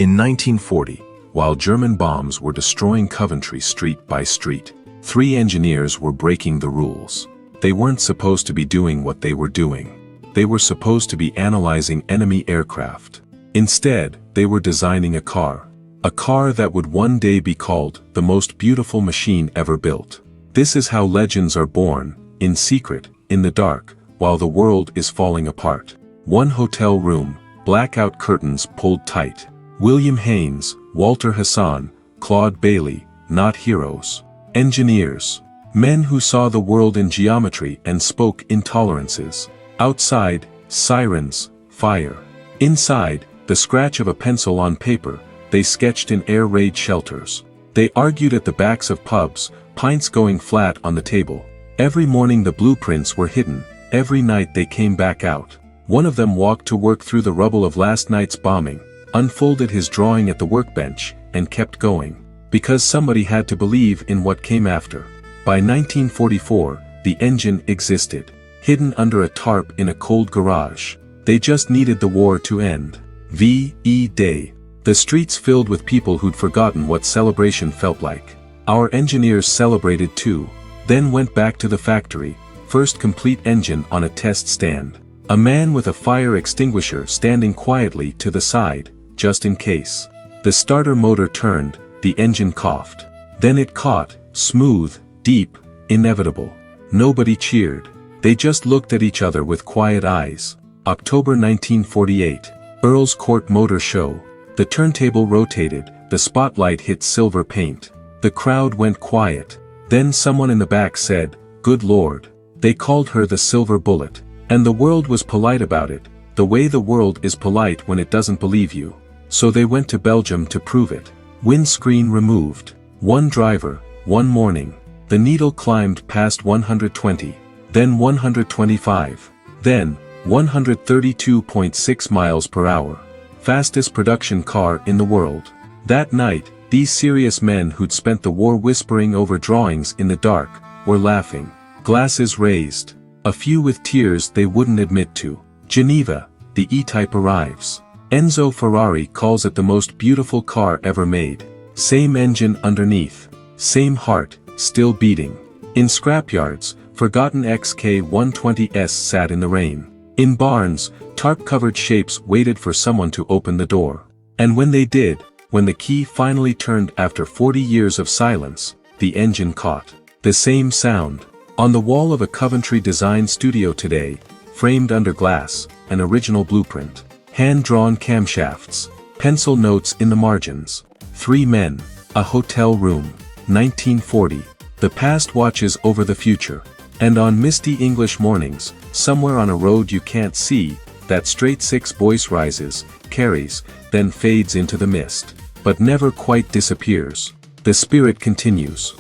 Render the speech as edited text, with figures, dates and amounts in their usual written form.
In 1940, while German bombs were destroying Coventry street by street, 3 engineers were breaking the rules. They weren't supposed to be doing what they were doing. They were supposed to be analyzing enemy aircraft. Instead, they were designing a car that would one day be called the most beautiful machine ever built. This is how legends are born, in secret, in the dark, while the world is falling apart. One hotel room, blackout curtains pulled tight. William Haynes, Walter Hassan, Claude Bailey, not heroes. Engineers. Men who saw the world in geometry and spoke intolerances. Outside, sirens, fire. Inside, the scratch of a pencil on paper, they sketched in air raid shelters. They argued at the backs of pubs, pints going flat on the table. Every morning the blueprints were hidden, every night they came back out. One of them walked to work through the rubble of last night's bombing, unfolded his drawing at the workbench, and kept going. Because somebody had to believe in what came after. By 1944, the engine existed, hidden under a tarp in a cold garage. They just needed the war to end. V.E. Day. The streets filled with people who'd forgotten what celebration felt like. Our engineers celebrated too, then went back to the factory, first complete engine on a test stand. A man with a fire extinguisher standing quietly to the side, just in case. The starter motor turned, the engine coughed. Then it caught, smooth, deep, inevitable. Nobody cheered. They just looked at each other with quiet eyes. October 1948. Earls Court Motor Show. The turntable rotated, the spotlight hit silver paint. The crowd went quiet. Then someone in the back said, "Good Lord." They called her the Silver Bullet. And the world was polite about it, the way the world is polite when it doesn't believe you. So they went to Belgium to prove it. Windscreen removed. One driver, one morning. The needle climbed past 120. Then 125. Then, 132.6 miles per hour. Fastest production car in the world. That night, these serious men who'd spent the war whispering over drawings in the dark, were laughing. Glasses raised. A few with tears they wouldn't admit to. Geneva, the E-Type arrives. Enzo Ferrari calls it the most beautiful car ever made. Same engine underneath. Same heart, still beating. In scrapyards, forgotten XK120s sat in the rain. In barns, tarp-covered shapes waited for someone to open the door. And when they did, when the key finally turned after 40 years of silence, the engine caught. The same sound. On the wall of a Coventry design studio today, framed under glass, an original blueprint. Hand-drawn camshafts. Pencil notes in the margins. 3 men. A hotel room. 1940. The past watches over the future. And on misty English mornings, somewhere on a road you can't see, that straight 6 voice rises, carries, then fades into the mist. But never quite disappears. The spirit continues.